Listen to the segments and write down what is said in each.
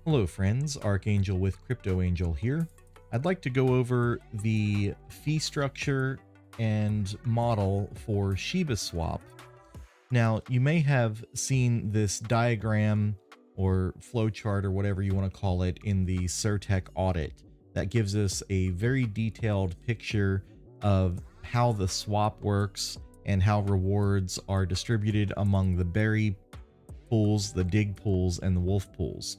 Hello friends, Archangel with CryptoAngel here. I'd like to go over the fee structure and model for ShibaSwap. Now, you may have seen this diagram or flowchart or whatever you want to call it in the Certec audit that gives us a very detailed picture of how the swap works and how rewards are distributed among the berry pools, the dig pools, and the wolf pools.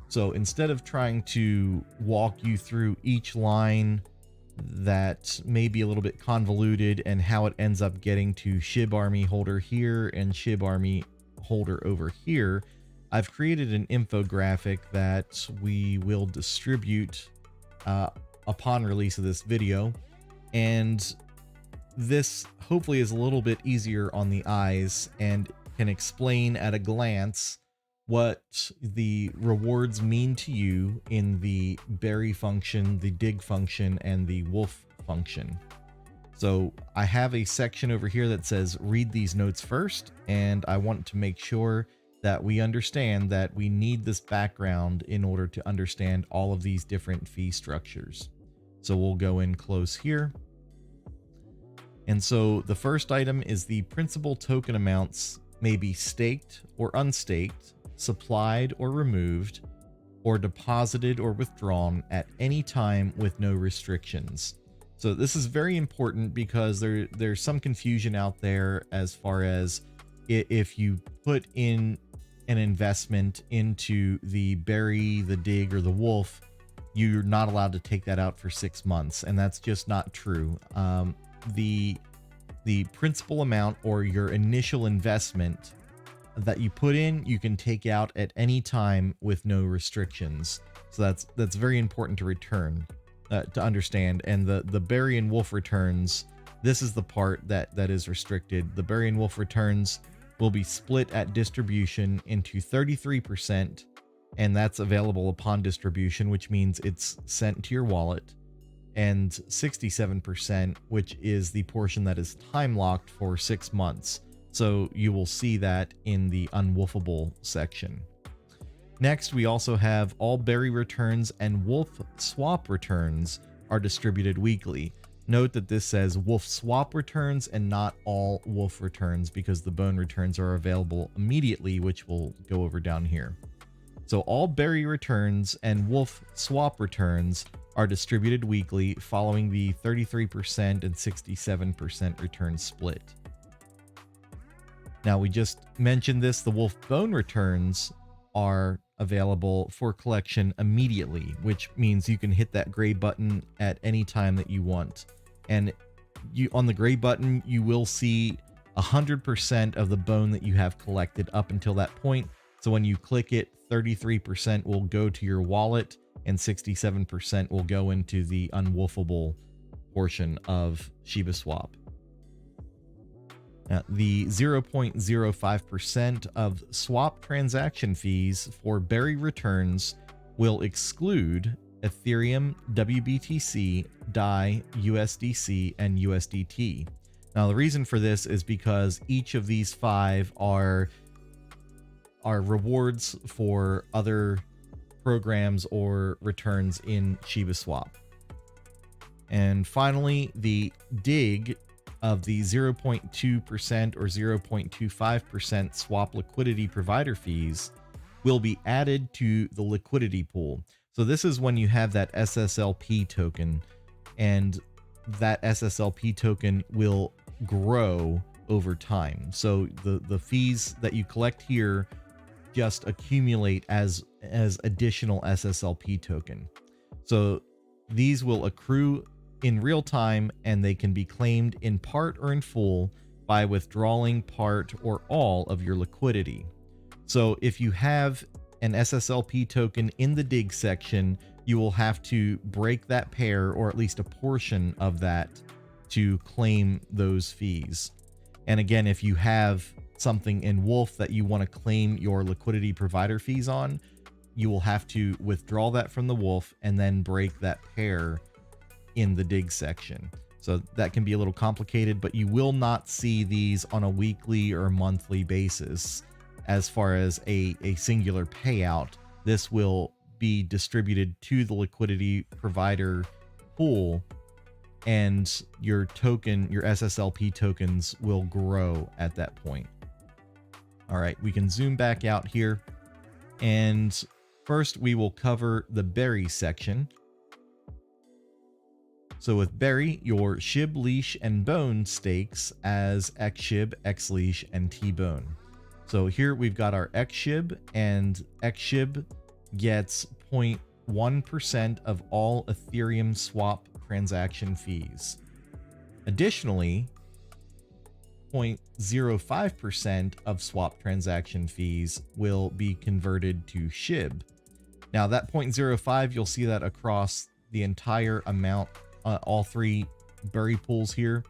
So instead of trying to walk you through each line that may be a little bit convoluted and how it ends up getting to SHIB Army holder here and SHIB Army holder over here, I've created an infographic that we will distribute upon release of this video. And this hopefully is a little bit easier on the eyes and can explain at a glance what the rewards mean to you in the berry function, the dig function, and the wolf function. So I have a section over here that says read these notes first, and I want to make sure that we understand that we need this background in order to understand all of these different fee structures. So we'll go in close here. And so the first item is the principal token amounts may be staked or unstaked, supplied or removed, or deposited or withdrawn at any time with no restrictions. So this is very important because there's some confusion out there as far as if you put in an investment into the berry, the dig, or the wolf, you're not allowed to take that out for 6 months, and that's just not true. The principal amount or your initial investment that you put in, you can take out at any time with no restrictions. So that's very important to understand. And the berry and wolf returns, this is the part that is restricted. The berry and wolf returns will be split at distribution into 33%, and that's available upon distribution, which means it's sent to your wallet, and 67%, which is the portion that is time locked for 6 months. So you will see that in the unwoofable section. Next, we also have all berry returns and wolf swap returns are distributed weekly. Note that this says wolf swap returns and not all wolf returns, because the bone returns are available immediately, which we'll go over down here. So all berry returns and wolf swap returns are distributed weekly following the 33% and 67% return split. Now, we just mentioned this, the wolf bone returns are available for collection immediately, which means you can hit that gray button at any time that you want. And on the gray button, you will see 100% of the bone that you have collected up until that point. So when you click it, 33% will go to your wallet and 67% will go into the unwoofable portion of ShibaSwap. The 0.05% of swap transaction fees for berry returns will exclude Ethereum, WBTC, DAI, USDC, and USDT. Now, the reason for this is because each of these 5 are rewards for other programs or returns in ShibaSwap. And finally, the dig of the 0.2% or 0.25% swap liquidity provider fees will be added to the liquidity pool. So this is when you have that SSLP token, and that SSLP token will grow over time. So the fees that you collect here just accumulate as additional SSLP token. So these will accrue in real time, and they can be claimed in part or in full by withdrawing part or all of your liquidity. So if you have an SSLP token in the dig section, you will have to break that pair or at least a portion of that to claim those fees. And again, if you have something in Wolf that you want to claim your liquidity provider fees on, you will have to withdraw that from the Wolf and then break that pair in the dig section. So that can be a little complicated, but you will not see these on a weekly or monthly basis as far as a singular payout. This will be distributed to the liquidity provider pool, and your token, your SSLP tokens, will grow at that point. All right, we can zoom back out here, and first we will cover the berry section. So with berry, your SHIB, leash, and bone stakes as XSHIB, XLeash, and T-bone. So here we've got our XSHIB, and XSHIB gets 0.1% of all Ethereum swap transaction fees. Additionally, 0.05% of swap transaction fees will be converted to SHIB. Now that 0.05, you'll see that across the entire amount, all three berry pools here.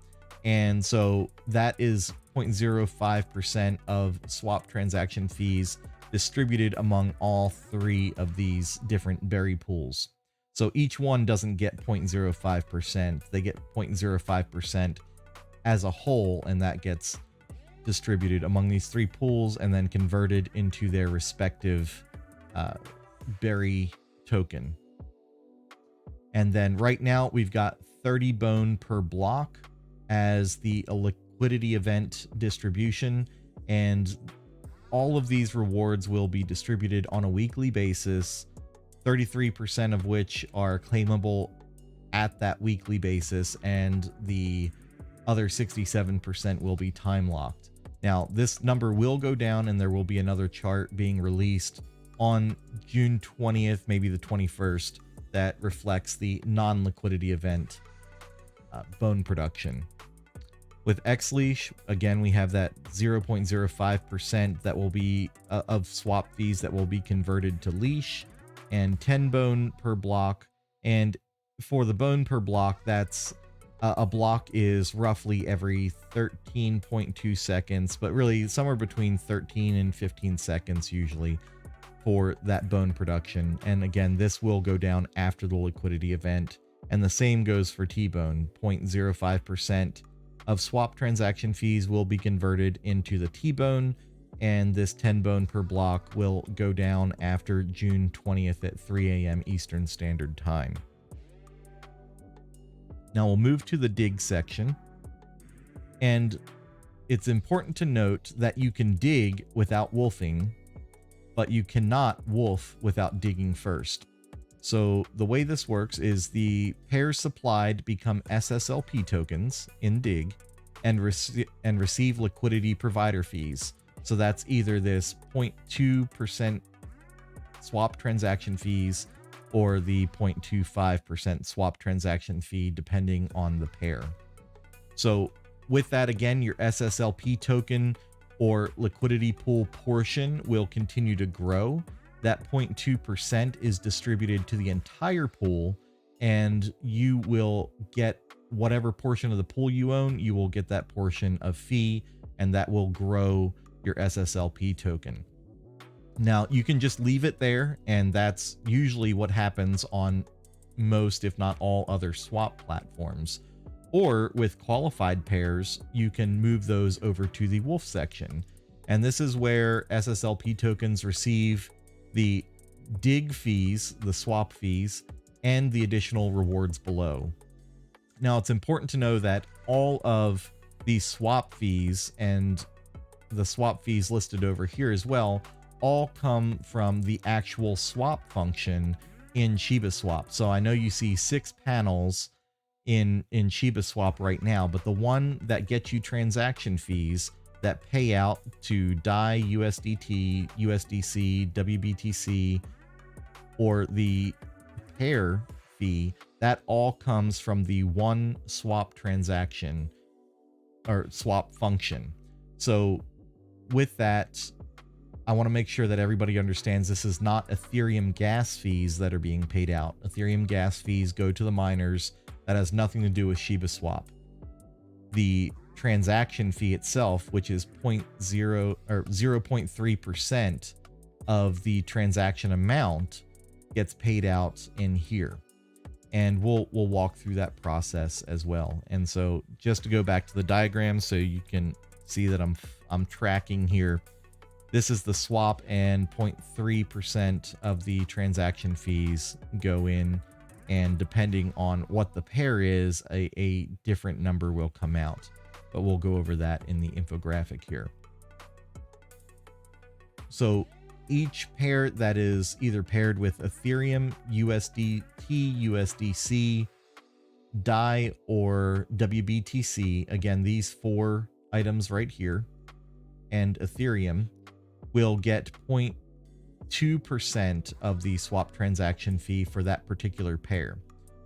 And so that is 0.05% of swap transaction fees distributed among all three of these different berry pools. So each one doesn't get 0.05%. They get 0.05% as a whole, and that gets distributed among these three pools and then converted into their respective berry token. And then right now we've got 30 bone per block as the liquidity event distribution, and all of these rewards will be distributed on a weekly basis, 33% of which are claimable at that weekly basis, and the other 67% will be time locked. Now, this number will go down, and there will be another chart being released on June 20th, maybe the 21st, that reflects the non-liquidity event bone production. With XLeash, again, we have that 0.05% that will be of swap fees that will be converted to leash, and 10 bone per block. And for the bone per block, that's a block is roughly every 13.2 seconds, but really somewhere between 13 and 15 seconds usually for that bone production. And again, this will go down after the liquidity event. And the same goes for T-bone. 0.05% of swap transaction fees will be converted into the T-bone, and this 10 bone per block will go down after June 20th at 3 a.m. Eastern Standard Time. Now we'll move to the dig section, and it's important to note that you can dig without woofing, but you cannot woof without digging first. So the way this works is the pairs supplied become SSLP tokens in dig and receive liquidity provider fees. So that's either this 0.2% swap transaction fees or the 0.25% swap transaction fee, depending on the pair. So with that, again, your SSLP token or liquidity pool portion will continue to grow. That 0.2% is distributed to the entire pool, and you will get whatever portion of the pool you own, you will get that portion of fee, and that will grow your SSLP token. Now, you can just leave it there, and that's usually what happens on most, if not all, other swap platforms. Or with qualified pairs, you can move those over to the Woof section. And this is where SSLP tokens receive the dig fees, the swap fees, and the additional rewards below. Now, it's important to know that all of these swap fees and the swap fees listed over here as well all come from the actual swap function in ShibaSwap. So I know you see 6 panels in ShibaSwap right now, but the one that gets you transaction fees that pay out to DAI, USDT, USDC, WBTC, or the pair fee, that all comes from the one swap transaction or swap function. So with that, I want to make sure that everybody understands this is not Ethereum gas fees that are being paid out. Ethereum gas fees go to the miners. That has nothing to do with ShibaSwap. The transaction fee itself, which is 0.3% of the transaction amount, gets paid out in here. And we'll walk through that process as well. And so just to go back to the diagram so you can see that I'm tracking here. This is the swap, and 0.3% of the transaction fees go in, and depending on what the pair is, a different number will come out. But we'll go over that in the infographic here. So each pair that is either paired with Ethereum, USDT, USDC, DAI, or WBTC, again, these 4 items right here, and Ethereum, will get 0.2% of the swap transaction fee for that particular pair.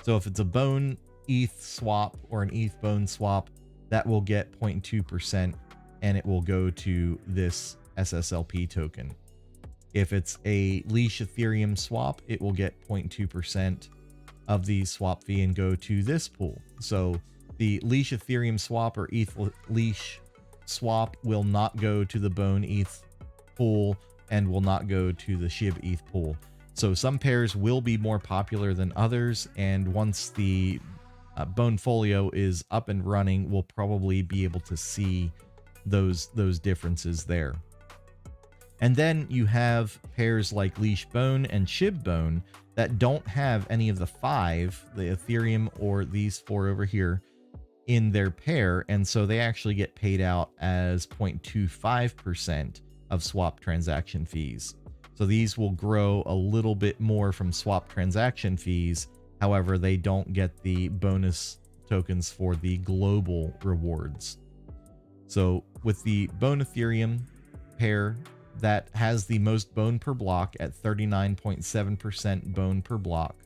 So if it's a Bone ETH swap or an ETH Bone swap, that will get 0.2%, and it will go to this SSLP token. If it's a Leash Ethereum swap, it will get 0.2% of the swap fee and go to this pool. So the Leash Ethereum swap or ETH Leash swap will not go to the Bone ETH pool and will not go to the SHIB ETH pool. So some pairs will be more popular than others, and once the Bone Folio is up and running, we'll probably be able to see those differences there. And then you have pairs like Leash Bone and SHIB Bone that don't have any of the 5, the Ethereum or these 4 over here, in their pair, and so they actually get paid out as 0.25% of swap transaction fees. So these will grow a little bit more from swap transaction fees. However, they don't get the bonus tokens for the global rewards. So with the Bone Ethereum pair, that has the most bone per block at 39.7% bone per block.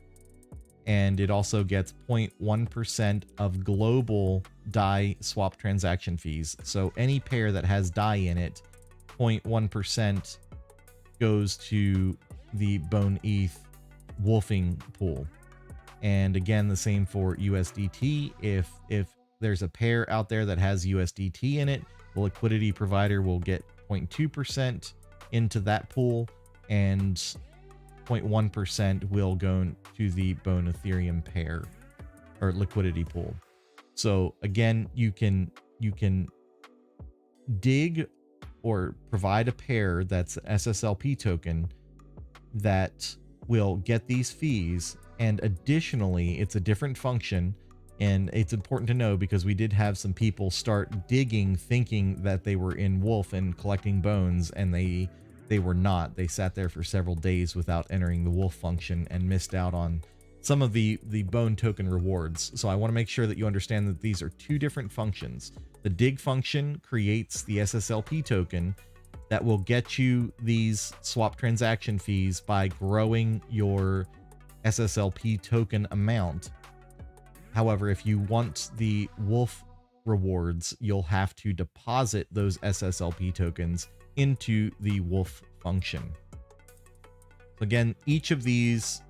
And it also gets 0.1% of global DAI swap transaction fees. So any pair that has DAI in it, 0.1% goes to the Bone ETH wolfing pool. And again, the same for USDT. If there's a pair out there that has USDT in it, the liquidity provider will get 0.2% into that pool, and 0.1% will go to the Bone Ethereum pair or liquidity pool. So again, you can dig or provide a pair that's an SSLP token that will get these fees. And additionally, it's a different function, and it's important to know because we did have some people start digging thinking that they were in Wolf and collecting bones, and they were not. They sat there for several days without entering the Wolf function and missed out on some of the bone token rewards. So I want to make sure that you understand that these are 2 different functions. The dig function creates the SSLP token that will get you these swap transaction fees by growing your SSLP token amount. However, if you want the Wolf rewards, you'll have to deposit those SSLP tokens into the Wolf function. Again, each of these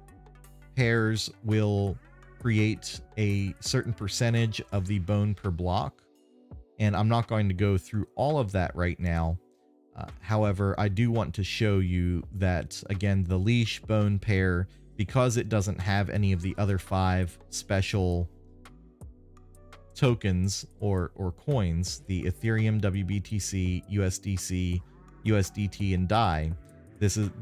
pairs will create a certain percentage of the bone per block, and I'm not going to go through all of that right now. However, I do want to show you that, again, the Leash Bone pair, because it doesn't have any of the other 5 special tokens or coins, the Ethereum, WBTC, USDC, USDT, and DAI,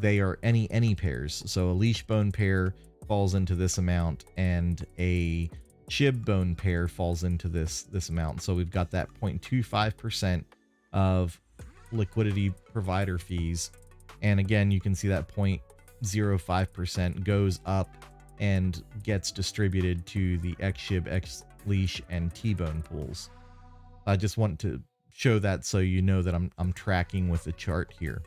they are any pairs. So a Leash Bone pair falls into this amount, and a SHIB Bone pair falls into this amount. So we've got that 0.25% of liquidity provider fees, and again, you can see that 0.05% goes up and gets distributed to the XSHIB, XLeash, and T-Bone pools. I just want to show that so you know that I'm tracking with the chart here.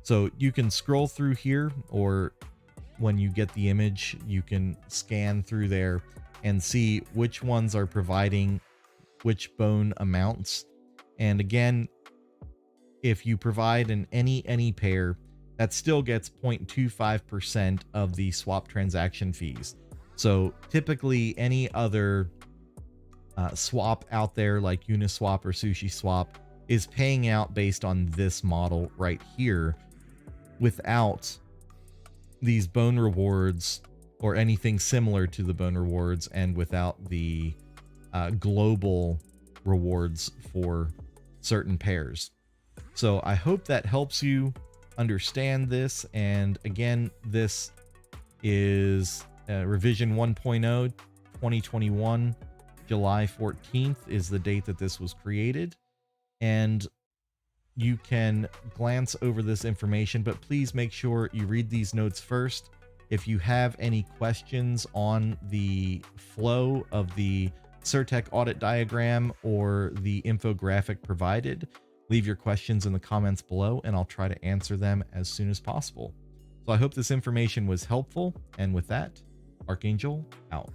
So you can scroll through here, or when you get the image, you can scan through there and see which ones are providing which bone amounts. And again, if you provide an any pair, that still gets 0.25% of the swap transaction fees. So typically any other swap out there like Uniswap or SushiSwap is paying out based on this model right here without these bone rewards or anything similar to the bone rewards, and without the global rewards for certain pairs. So I hope that helps you understand this. And again, this is revision 1.0 2021. July 14th is the date that this was created. And you can glance over this information, but please make sure you read these notes first. If you have any questions on the flow of the Certec audit diagram or the infographic provided, leave your questions in the comments below and I'll try to answer them as soon as possible. So I hope this information was helpful. And with that, Archangel out.